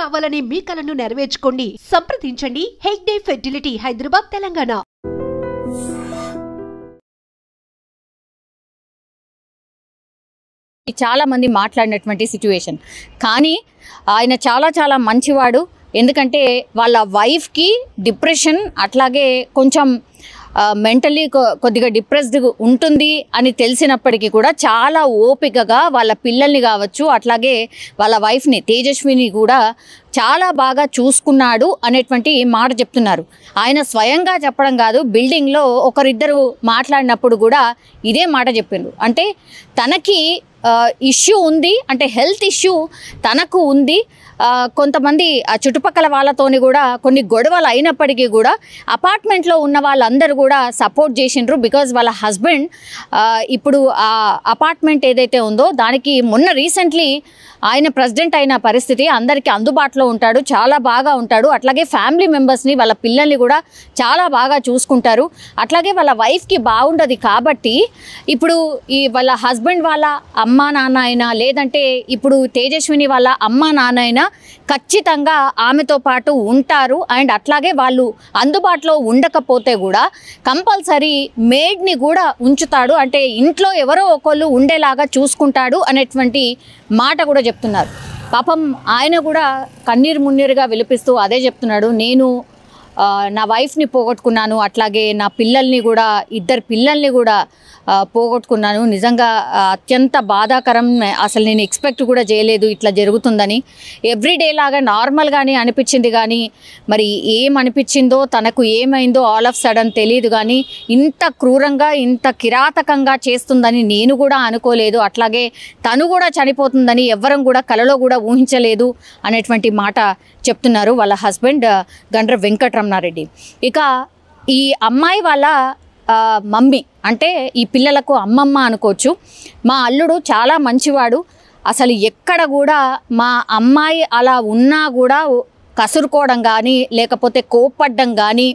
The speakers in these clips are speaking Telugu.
కావాలనే మీ కలను నెరవేర్చుకోండి. సంప్రదించండి హెగ్డే ఫెర్టిలిటీ, హైదరాబాద్, తెలంగాణ. చాలా మంది మాట్లాడినటువంటి సిచ్యువేషన్, కానీ ఆయన చాలా చాలా మంచివాడు. ఎందుకంటే వాళ్ళ వైఫ్కి డిప్రెషన్, అట్లాగే కొంచెం మెంటలీ కొద్దిగా డిప్రెస్డ్ ఉంటుంది అని తెలిసినప్పటికీ కూడా చాలా ఓపికగా వాళ్ళ పిల్లల్ని కావచ్చు, అట్లాగే వాళ్ళ వైఫ్ని తేజస్విని కూడా చాలా బాగా చూసుకున్నాడు అనేటువంటి మాట చెప్తున్నారు. ఆయన స్వయంగా చెప్పడం కాదు, బిల్డింగ్లో ఒకరిద్దరు మాట్లాడినప్పుడు కూడా ఇదే మాట చెప్పిండ్రు. అంటే తనకి ఇష్యూ ఉంది, అంటే హెల్త్ ఇష్యూ తనకు ఉంది. కొంతమంది చుట్టుపక్కల వాళ్ళతోని కూడా కొన్ని గొడవలు అయినప్పటికీ కూడా అపార్ట్మెంట్లో ఉన్న వాళ్ళందరూ కూడా సపోర్ట్ చేసిండ్రు. బికాజ్ వాళ్ళ హస్బెండ్ ఇప్పుడు ఆ అపార్ట్మెంట్ ఏదైతే ఉందో దానికి మొన్న రీసెంట్లీ ఆయన ప్రెసిడెంట్ అయిన పరిస్థితి, అందరికీ అందుబాటులో ఉంటాడు, చాలా బాగా ఉంటాడు. అట్లాగే ఫ్యామిలీ మెంబర్స్ని, వాళ్ళ పిల్లల్ని కూడా చాలా బాగా చూసుకుంటారు. అట్లాగే వాళ్ళ వైఫ్కి బాగుండదు. కాబట్టి ఇప్పుడు వాళ్ళ హస్బెండ్ వాళ్ళ అమ్మా నాన్న అయినా, లేదంటే ఇప్పుడు తేజస్విని వాళ్ళ అమ్మా నాన్న అయినా ఖచ్చితంగా ఆమెతో పాటు ఉంటారు. అండ్ అట్లాగే వాళ్ళు అందుబాటులో ఉండకపోతే కూడా కంపల్సరీ మేడ్ని కూడా ఉంచుతాడు, అంటే ఇంట్లో ఎవరో ఒకళ్ళు ఉండేలాగా చూసుకుంటాడు అనేటువంటి మాట కూడా చెప్తున్నారు. పాపం ఆయన కూడా కన్నీరు మున్నీరుగా విలిపిస్తూ అదే చెప్తున్నాడు. నేను నా వైఫ్ని పోగొట్టుకున్నాను, అట్లాగే నా పిల్లల్ని కూడా, ఇద్దరు పిల్లల్ని కూడా పోగొట్టుకున్నాను. నిజంగా అత్యంత బాధాకరం. అసలు నేను ఎక్స్పెక్ట్ కూడా చేయలేదు ఇట్లా జరుగుతుందని. ఎవ్రీడే లాగా నార్మల్గానే అనిపించింది, కానీ మరి ఏమనిపించిందో, తనకు ఏమైందో ఆల్ ఆఫ్ సడన్ తెలియదు. కానీ ఇంత క్రూరంగా, ఇంత కిరాతకంగా చేస్తుందని నేను కూడా అనుకోలేదు. అట్లాగే తను కూడా చనిపోతుందని ఎవ్వరం కూడా కలలో కూడా ఊహించలేదు అనేటువంటి మాట చెప్తున్నారు వాళ్ళ హస్బెండ్ గండ్ర వెంకటరమణారెడ్డి. ఇక ఈ అమ్మాయి వాళ్ళ మమ్మీ, అంటే ఈ పిల్లలకు అమ్మమ్మ అనుకోవచ్చు. మా అల్లుడు చాలా మంచివాడు, అసలు ఎక్కడ కూడా మా అమ్మాయి అలా ఉన్నా కూడా కసురుకోవడం కానీ, లేకపోతే కోప్పడ్డం కానీ,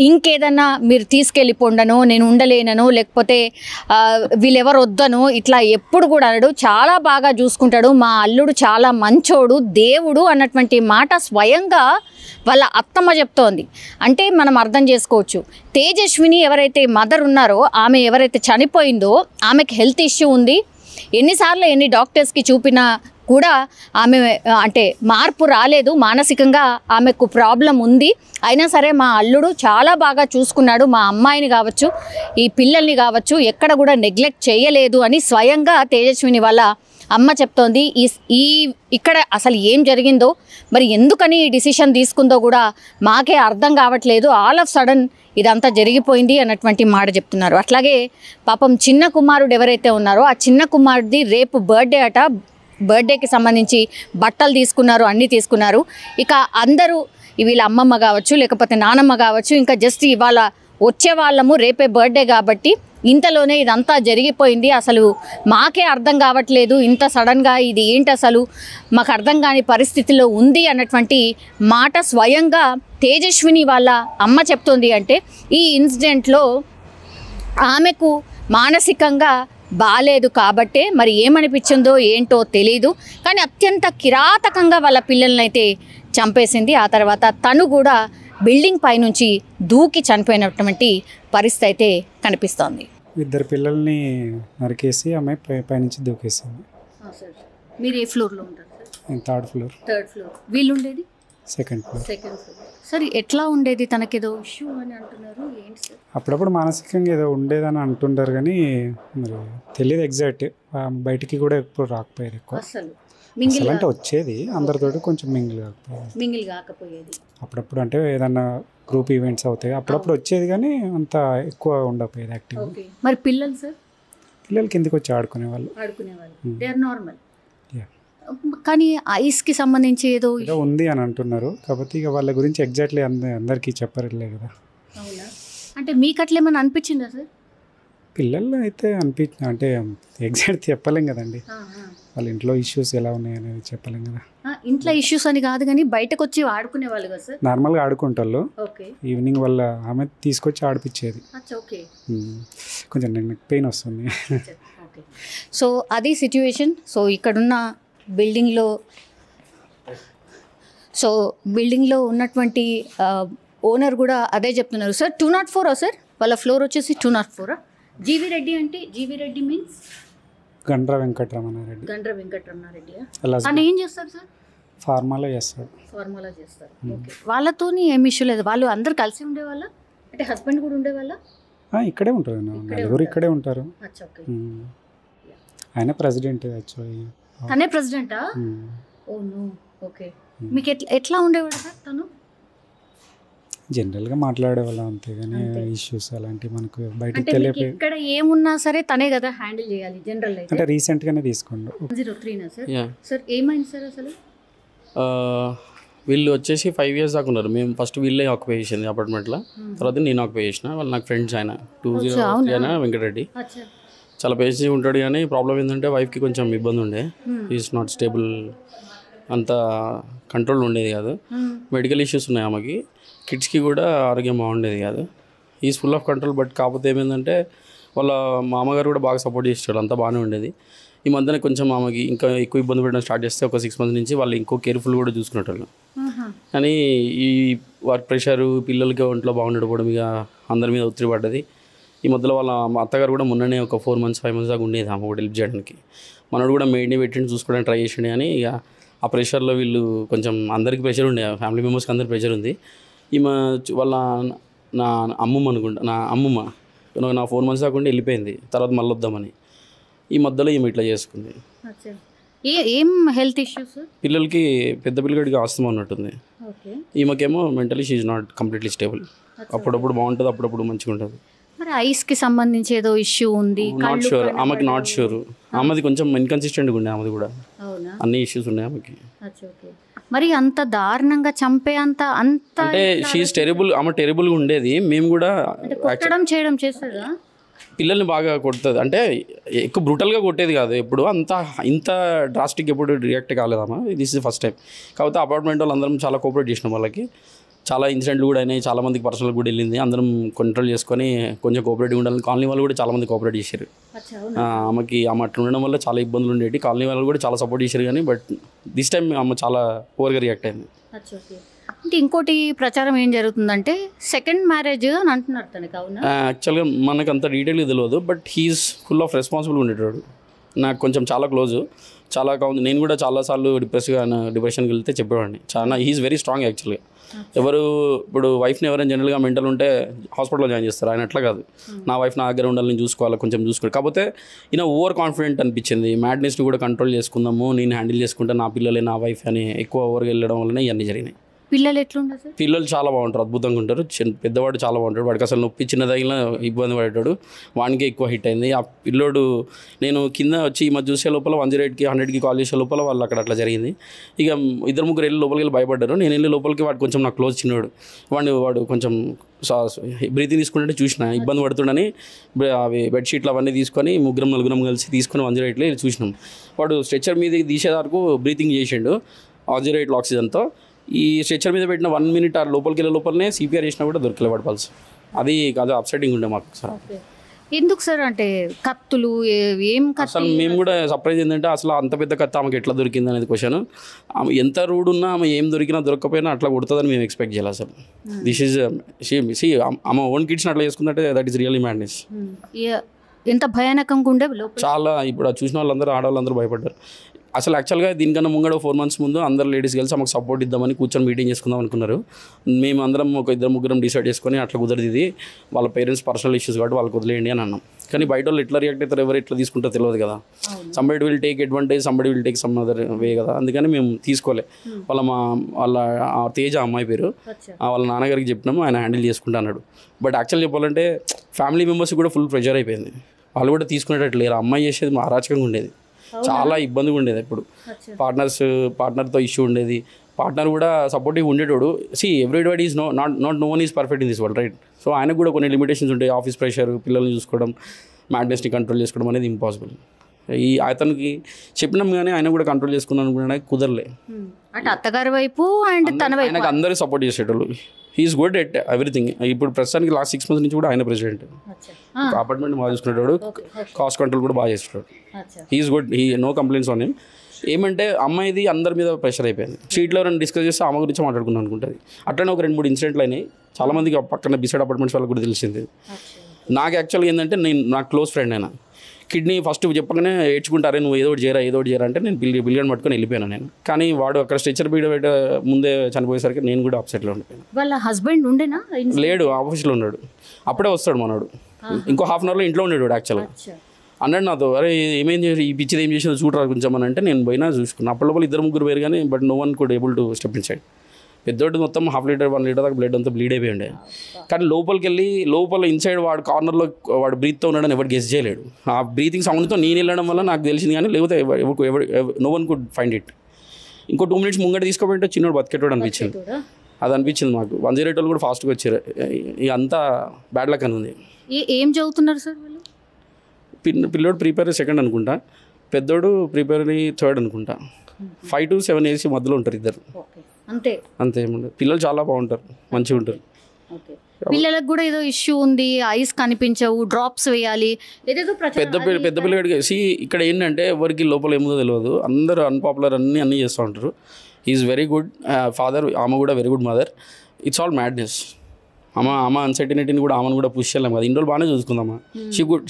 ఇంకేదన్నా మీరు తీసుకెళ్ళిపోండనో, నేను ఉండలేనను, లేకపోతే వీళ్ళెవరు వద్దనో ఇట్లా ఎప్పుడు కూడా అనడు. చాలా బాగా చూసుకుంటాడు. మా అల్లుడు చాలా మంచోడు, దేవుడు అన్నటువంటి మాట స్వయంగా వాళ్ళ అత్తమ్మ చెప్తోంది. అంటే మనం అర్థం చేసుకోవచ్చు, తేజస్విని ఎవరైతే మదర్ ఉన్నారో, ఆమె ఎవరైతే చనిపోయిందో ఆమెకి హెల్త్ ఇష్యూ ఉంది. ఎన్నిసార్లు ఎన్ని డాక్టర్స్కి చూపినా కూడా ఆమె అంటే మార్పు రాలేదు, మానసికంగా ఆమెకు ప్రాబ్లం ఉంది. అయినా సరే మా అల్లుడు చాలా బాగా చూసుకున్నాడు, మా అమ్మాయిని కావచ్చు, ఈ పిల్లల్ని కావచ్చు, ఎక్కడ కూడా నెగ్లెక్ట్ చేయలేదు అని స్వయంగా తేజస్విని వాళ్ళ అమ్మ చెప్తోంది. ఇక్కడ అసలు ఏం జరిగిందో, మరి ఎందుకని ఈ డిసిషన్ తీసుకుందో కూడా మాకే అర్థం కావట్లేదు. ఆల్ ఆఫ్ సడన్ ఇదంతా జరిగిపోయింది అన్నటువంటి మాట చెప్తున్నారు. అట్లాగే పాపం చిన్న కుమారుడు ఎవరైతే ఉన్నారో ఆ చిన్న కుమారుడిది రేపు బర్త్డే అట. బర్త్డేకి సంబంధించి బట్టలు తీసుకున్నారు, అన్నీ తీసుకున్నారు. ఇక అందరూ వీళ్ళ అమ్మమ్మ కావచ్చు, లేకపోతే నానమ్మ కావచ్చు, ఇంకా జస్ట్ ఇవాళ వచ్చే వాళ్ళము, రేపే బర్త్డే కాబట్టి ఇంతలోనే ఇదంతా జరిగిపోయింది. అసలు మాకే అర్థం కావట్లేదు, ఇంత సడన్గా ఇది ఏంటి, అసలు మాకు అర్థం కాని పరిస్థితిలో ఉంది అన్నటువంటి మాట స్వయంగా తేజస్విని వాళ్ళ అమ్మ చెప్తోంది. అంటే ఈ ఇన్సిడెంట్లో ఆమెకు మానసికంగా బాలేదు కాబట్టే మరి ఏమనిపించిందో ఏంటో తెలీదు, కానీ అత్యంత కిరాతకంగా వాళ్ళ పిల్లల్ని అయితే చంపేసింది. ఆ తర్వాత తను కూడా బిల్డింగ్ పైనుంచి దూకి చనిపోయినటువంటి పరిస్థితి అయితే కనిపిస్తోంది. ఇద్దరు పిల్లల్ని నరికేసి అమ్మాయి పైనుంచి దూకేసింది. మీరు ఏ ఫ్లోర్లో ఉంటారు సార్? Third floor. వీళ్ళు ఉండేది సెకండ్ ఫ్లోర్. సరే, ఎట్లా ఉండేది? తనకేదో ఇష్యూ అని అంటున్నారు, ఏంటి సార్? అప్పుడప్పుడు మానసికంగా ఏదో ఉండేదని అంటుంటారు, కానీ మరి తెలియదు ఎగ్జాక్ట్. బయటికి కూడా ఎప్పుడు రాకపోయేది ఎక్కువ. అసలు అంటే వచ్చేది అందరితోటి, కొంచెం మింగిల్ కాకపోయేది. అప్పుడప్పుడు అంటే ఏదన్నా గ్రూప్ ఈవెంట్స్ అవుతాయి, అప్పుడప్పుడు వచ్చేది, కానీ అంత ఎక్కువ ఉండకపోయేది యాక్టివ్. మరి పిల్లలు సార్? పిల్లలు కిందికి వచ్చి ఆడుకునేవాళ్ళు. They are normal. కానీ ఐస్కి సంబంధించి ఏదో ఉంది అని అంటున్నారు, కాబట్టి ఇక వాళ్ళ గురించి ఎగ్జాక్ట్లీ అందరికీ చెప్పరులే కదా. అవునా? అంటే మీకు అట్లా ఏమైనా అనిపించిందా సార్? పిల్లలు అయితే అంటే ఎగ్జాక్ట్ చెప్పలేం కదండి, వాళ్ళ ఇంట్లో ఇష్యూస్ ఎలా ఉన్నాయి అనేది చెప్పలేం కదా. ఇంట్లో ఇష్యూస్ అని కాదు, కానీ బయటకు వచ్చి ఆడుకునే వాళ్ళు కదా సార్? నార్మల్గా ఆడుకుంటారు. ఈవినింగ్ వాళ్ళ ఆమె తీసుకొచ్చి ఆడిపించేది. కొంచెం నెక్ పెయిన్ వస్తుంది. సో అది సిచ్యువేషన్. సో ఇక్కడున్న బిల్డింగ్లో సో బిల్డింగ్లో ఉన్నటువంటి ఓనర్ కూడా అదే చెప్తున్నారు. సార్ 204 సార్, వాళ్ళ ఫ్లోర్ వచ్చేసి 204. జీవి రెడ్డి అంటే జీవి రెడ్డి మీన్స్ గండ్ర వెంకటరమణారెడ్డి. గండ్ర వెంకటరమణారెడ్డి అలా తను ఏం చేస్తారు సార్? ఫార్మాలో చేస్తాడు. ఫార్ములా చేస్తారు. ఓకే, వాళ్ళతోని ఏం ఇష్యూ లేదు. వాళ్ళు అందరు కలిసి ఉండేవాళ్ళ, అంటే హస్బెండ్ కూడా ఉండేవాళ్ళ? ఇక్కడే ఉంటారు, నలుగురు ఇక్కడే ఉంటారు. అచ్చా, ఓకే. ఆయన ప్రెసిడెంట్ యాక్చువల్లీ. తనే ప్రెసిడెంటా? Oh no, okay. మీకు ఎట్లా ఉండేవాడు సార్ తను? జనరల్గా మాట్లాడేవాళ్ళం అంతేగాని ఇష్యూస్ అలాంటివి మనకు బయటకు అంటే తెలియపోయి. ఇక్కడ ఏమున్నా సరే తనే కదా హ్యాండిల్ చేయాలి జనరల్ అయితే. అంటే రీసెంట్గానే తీసుకోండి. 03 సార్. సార్ ఏమైంది సార్ అసలు? వీళ్ళు వచ్చేసి 5 years దాకా ఉన్నారు. మేము ఫస్ట్ వీళ్ళే ఆక్యుపై చేసింది అపార్ట్మెంట్లో, తర్వాత నేను ఆక్యుపై చేసిన. వాళ్ళు నాకు ఫ్రెండ్స్. ఆయన 203 అయినా వెంకటరెడ్డి చాలా పేసి ఉంటాడు. కానీ ప్రాబ్లం ఏంటంటే వైఫ్కి కొంచెం ఇబ్బంది ఉండే. ఈజ్ నాట్ స్టేబుల్, అంత కంట్రోల్ ఉండేది కాదు. మెడికల్ ఇష్యూస్ ఉన్నాయి ఆమెకి. కిడ్స్కి కూడా ఆరోగ్యం బాగుండేది కాదు. Is full of control. But కాకపోతే ఏమైందంటే వాళ్ళ మామగారు కూడా బాగా సపోర్ట్ చేసేవాడు, అంతా బాగానే ఉండేది. ఈ మధ్యన కొంచెం ఆమెకి ఇంకా ఎక్కువ ఇబ్బంది పెట్టడం స్టార్ట్ చేస్తే ఒక 6 months నుంచి వాళ్ళు ఇంకో కేర్ఫుల్ కూడా చూసుకునేటోళ్ళు. కానీ ఈ వర్క్ ప్రెషరు, పిల్లలకి ఒంట్లో బాగుండకపోవడం, ఇక అందరి మీద ఒత్తిడి పడ్డది. ఈ మధ్యలో వాళ్ళ మా అత్తగారు కూడా మొన్ననే ఒక 4 months 5 months దాకా ఉండేది ఆమె కూడా హెల్ప్ చేయడానికి. మనోడు కూడా మెయిడ్ని పెట్టిండి చూసుకోవడానికి ట్రై చేసిండే. కానీ ఇక ఆ ప్రెషర్లో వీళ్ళు కొంచెం అందరికి ప్రెషర్ ఉండే, ఫ్యామిలీ మెంబర్స్కి అందరికి ప్రెషర్ ఉంది. ఈమె వాళ్ళ నా అమ్మమ్మ అనుకుంటా, నా అమ్మమ్మ నా 4 months దాకా ఉండి వెళ్ళిపోయింది. తర్వాత మళ్ళీ వద్దామని ఈ మధ్యలో ఈమె ఇట్లా చేసుకుంది. ఏం హెల్త్ ఇష్యూస్? పిల్లలకి, పెద్ద పిల్లడికి ఆస్తమా ఉన్నట్టుంది. ఈమెకేమో mentally she is not completely stable. అప్పుడప్పుడు బాగుంటుంది, అప్పుడప్పుడు మంచిగా ఉంటుంది. మరి ఐస్కి సంబంధించి ఏదో ఇష్యూ ఉంది? నాట్ షూర్, ఆమెకి నాట్ షూర్. ఆమెది కొంచెం ఇన్కన్సిస్టెంట్గా ఉండే, ఆమెది కూడా అన్ని ఇష్యూస్ ఉన్నాయి ఆమెకి. మరి అంత దారుణంగా చంపే అంత అంటే షీఈస్ టెరిబుల్, ఆమె టెరిబుల్గా ఉండేది. మేము కూడా చేయడం చేస్తుందా? పిల్లల్ని బాగా కొడుతుంది. అంటే ఎక్కువ బ్రూటల్గా కొట్టేది కాదు ఎప్పుడు, ఇంత డ్రాస్టిక్ ఎప్పుడు రియాక్ట్ కాలేదమ్మా. This is first time. కాకపోతే అపార్ట్మెంట్ వాళ్ళు అందరం చాలా కోఆపరేట్ చేసినాం. వాళ్ళకి చాలా ఇన్సిడెంట్లు కూడా అయినాయి, చాలామందికి పర్సనల్ కూడా వెళ్ళింది. అందరం కంట్రోల్ చేసుకొని కొంచెం కోఆపరేటివ్ ఉండాలని కాలనీ వాళ్ళు కూడా చాలామంది కోఆపరేట్ చేశారు. ఆమె అట్లా ఉండడం వల్ల చాలా ఇబ్బందులు ఉండేవి. కాలనీ వాళ్ళు కూడా చాలా సపోర్ట్ చేశారు. కానీ బట్ దిస్ టైం ఆమె చాలా ఓవర్గా రియాక్ట్ అయింది. అంటే ఇంకోటి ప్రచారం ఏం జరుగుతుందంటే సెకండ్ మ్యారేజ్ అని అంటున్నారు తనకి. అవునా? యాక్చువల్గా మనకు అంత డీటెయిల్గా తెలియదు. But he's full of responsible ఉండేటాడు. నాకు కొంచెం చాలా క్లోజు, చాలా కావాలి. నేను కూడా చాలాసార్లు డిప్రెషన్కి వెళ్తే చెప్పేవాడిని. చాలా హీఈస్ వెరీ స్ట్రాంగ్ యాక్చువల్గా. ఎవరు ఇప్పుడు వైఫ్ని ఎవరైనా జనరల్గా మెంటల్ ఉంటే హాస్పిటల్లో జాయిన్ చేస్తారు. ఆయన అట్లా కాదు. నా వైఫ్ నా దగ్గర ఉండాలి, నేను చూసుకోవాలి, కొంచెం చూసుకోవాలి. కాకపోతే ఈయన ఓవర్ కాన్ఫిడెంట్ అనిపించింది. మ్యాడ్నెస్ని కూడా కంట్రోల్ చేసుకుందాము, నేను హ్యాండిల్ చేసుకుంటే నా పిల్లలే నా వైఫ్ అని ఎక్కువ ఓవర్గా వెళ్ళడం వల్లనే ఇవన్నీ జరిగినాయి. పిల్లలు ఎట్లుంటారు సార్? పిల్లలు చాలా బాగుంటారు, అద్భుతంగా ఉంటారు. పెద్దవాడు చాలా బాగుంటాడు. వాడికి అసలు నొప్పి చిన్న తగిలిన ఇబ్బంది పడేటాడు. వానికి ఎక్కువ హిట్ అయింది. ఆ పిల్లోడు నేను కింద వచ్చి ఈ మధ్య చూసే లోపల 108కి 100కి కాల్ చేసే లోపల వాళ్ళు అక్కడ అట్లా జరిగింది. ఇక 2-3 వెళ్ళి లోపలికి వెళ్ళి భయపడ్డారు. నేను వెళ్ళి లోపలికి వాడు కొంచెం నాకు క్లోజ్ చిన్నవాడు. వాడు కొంచెం బ్రీతింగ్ తీసుకుంటే చూసిన ఇబ్బంది పడుతుండని అవి బెడ్షీట్లు అవన్నీ తీసుకొని 3-4 కలిసి తీసుకొని 108లో వెళ్ళి చూసినాం. వాడు స్ట్రెచ్చర్ మీద తీసే వరకు బ్రీతింగ్ చేసిండు 108 ఆక్సిజన్తో. ఈ స్ట్రెచ్చర్ మీద పెట్టిన 1 minute ఆ లోపలికి వెళ్ళే లోపలనే సిపిఆర్ చేసినా కూడా దొరకలే వాడు పల్స్. అది అప్సెటింగ్ ఉండే మాకు సార్. ఎందుకు సార్? అంటే కత్తులు ఏం అసలు మేము కూడా సర్ప్రైజ్ ఏంటంటే అసలు అంత పెద్ద కత్తి ఆమెకి ఎట్లా దొరికింది అనేది క్వశ్చన్. ఆమె ఎంత రూడ్ ఉన్నా, ఆమె ఏం దొరికినా దొరకపోయినా అట్లా కొడుతుందని మేము ఎక్స్పెక్ట్ చేయాలి అసలు. దిస్ ఈజ్ ఆమె ఓన్ కిడ్స్ని అట్లా చేసుకుందంటే దట్ ఈస్ రియల్లీ మ్యాడ్నెస్. ఎంత భయానకంగా ఉండే చాలా. ఇప్పుడు చూసిన వాళ్ళందరూ ఆడవాళ్ళందరూ భయపడ్డారు. అసలు యాక్చువల్గా దీనికన్నా ముంగడ 4 months ముందు అందరు లేడీస్ కలిసి మాకు సపోర్ట్ ఇద్దామని కూర్చొని మీటింగ్ చేసుకుందాం అనుకున్నారు. మేము అందరం ఒక 2-3 డిసైడ్ చేసుకొని అట్లా కుదరదు, ఇది వాళ్ళ పేరెంట్స్ పర్సనల్ ఇష్యూస్ కాబట్టి వాళ్ళకి వదిలేయండి అని అన్నాం. కానీ బయట వాళ్ళు ఎట్లా రియాక్ట్ అవుతారు, ఎవరు ఎట్లా తీసుకుంటారో తెలియదు కదా. Somebody will take advantage, somebody will take some other way కదా. అందుకని మేము తీసుకోలే. వాళ్ళ తేజ అమ్మాయి పేరు, వాళ్ళ నాన్నగారికి చెప్పినాము, ఆయన హ్యాండిల్ చేసుకుంటా అన్నాడు. బట్ యాక్చువల్ చెప్పాలంటే ఫ్యామిలీ మెంబర్స్ కూడా ఫుల్ ప్రెషర్ అయిపోయింది. వాళ్ళు కూడా తీసుకునేటట్లు లేరు. అమ్మాయి చేసేది మా అరాచకంగా ఉండేది, చాలా ఇబ్బందిగా ఉండేది. ఎప్పుడు పార్ట్నర్తో ఇష్యూ ఉండేది. పార్ట్నర్ కూడా సపోర్టివ్ ఉండేటోడు. Everybody is not no one is perfect in this world, right? So ఆయనకు కూడా కొన్ని లిమిటేషన్స్ ఉంటాయి. ఆఫీస్ ప్రెషర్, పిల్లల్ని చూసుకోవడం, మ్యాడ్నెస్ని కంట్రోల్ చేసుకోవడం అనేది ఇంపాసిబుల్. అతనికి చెప్పినాం కానీ ఆయన కూడా కంట్రోల్ చేసుకుందాం అనుకున్నాడు, కుదరలే. అంటే అత్తగారి వైపు అండ్ తన వైపు ఆయనకు అందరూ సపోర్ట్ చేసేటోళ్ళు. He's good at everything. ఇప్పుడు ప్రస్తుతానికి లాస్ట్ 6 months నుంచి కూడా ఆయన ప్రెసిడెంట్. అపార్ట్మెంట్ బాగా చూసుకునేవాడు, కాస్ట్ కంట్రోల్ కూడా బాగా చేసేవాడు. He's good, no complaints on him. ఏమంటే అమ్మాయిది అందరి మీద ప్రెషర్ అయిపోయింది. స్ట్రీట్లో ఎవరైనా డిస్కస్ చేస్తే ఆమె గురించి మాట్లాడుకున్నాను అనుకుంటుంది. అట్లనే ఒక 2-3 ఇన్సిడెంట్లు అయినాయి. చాలామందికి పక్కన బిసైడ్ అపార్ట్మెంట్స్ వాళ్ళకి కూడా తెలిసింది. నాకు యాక్చువల్గా ఏంటంటే నాకు క్లోజ్ ఫ్రెండ్ అయినా కిడ్నీ ఫస్ట్ చెప్పగానే ఏడ్చుకుంటారే నువ్వు ఏదో ఒకటి చేయరా అంటే నేను బిల్లియన్ పట్టుకొని వెళ్ళిపోయాను నేను. కానీ వాడు అక్కడ స్ట్రెచర్ బీడ ముందే చనిపోయేసరికి నేను కూడా అప్సెట్లో ఉండిపోయాను. వాళ్ళ హస్బెండ్ ఉండేనా? లేడు, ఆఫీస్లో ఉన్నాడు. అప్పుడే వస్తాడు మనోడు. ఇంకో హాఫ్ అన్ అవర్లో ఇంట్లో ఉండేవాడు యాక్చువల్గా. అన్నాడు నాతో, అరే ఏమేం చేసి ఈ పిచ్చిది ఏం చేసిందో చూడరా కొంచెం అని అంటే నేను పోయినా చూసుకున్నాను. అప్పటి 2-3 వేరు కానీ but no one could able to step inside. పెద్దోడు మొత్తం 1/2 లీటర్ 1 లీటర్ దాకా బ్లడ్ అంతా బ్లీడ్ అయిపోయి ఉండే. కానీ లోపలికి వెళ్ళి లోపల ఇన్సైడ్ వాడు కార్నర్లో వాడు బ్రీత్తో ఉన్నాడని ఎవరు గెస్ చేయలేడు. ఆ బ్రీతింగ్ సౌండ్తో నేను వెళ్ళడం వల్ల నాకు తెలిసింది, కానీ లేకపోతే no one could find it. ఇంకో 2 మినిట్స్ ముంగట తీసుకోబెట్టే చిన్నోడు బతికేటోడు అనిపించింది. అది అనిపించింది మాకు. 108 వాళ్ళు కూడా ఫాస్ట్గా వచ్చారు. ఇక అంతా బ్యాడ్ లక్ అని ఉంది. ఏం చదువుతున్నారు సార్ వాళ్ళు? పిల్లోడు ప్రిపేర్ సెకండ్ అనుకుంటా, పెద్దోడు ప్రిపేర్ 3rd అనుకుంటా. 5 to 7 years మధ్యలో ఉంటారు ఇద్దరు. అంతే ఏముండదు. పిల్లలు చాలా బాగుంటారు, మంచిగా ఉంటారు. పిల్లలకు కూడా ఏదో ఇష్యూ ఉంది, ఐస్ కనిపించవు, డ్రాప్స్ వేయాలి, ఏదేదో పెద్ద పిల్లడికి ఇక్కడ ఏంటంటే ఎవరికి లోపల ఏముందో తెలియదు. అందరూ అన్పాపులర్ అన్నీ చేస్తూ ఉంటారు. ఈజ్ వెరీ గుడ్ ఫాదర్, ఆమె కూడా very good mother. It's all madness. ఆమె అన్సర్టినిటీని కూడా ఆమెను కూడా పుష్ చేయలేము కదా. ఇన్ని రోజులు బాగానే చూసుకుందామా.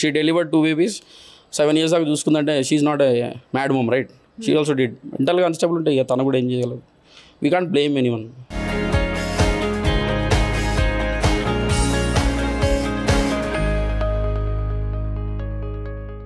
షీ డెలివర్డ్ 2 babies 7 years దాకా చూసుకుందంటే she's not a mad mom, right? She also did. మెంటల్గా అన్స్టేబుల్ ఉంటే ఇక తను కూడా ఏం చేయగలదు. We can't blame anyone.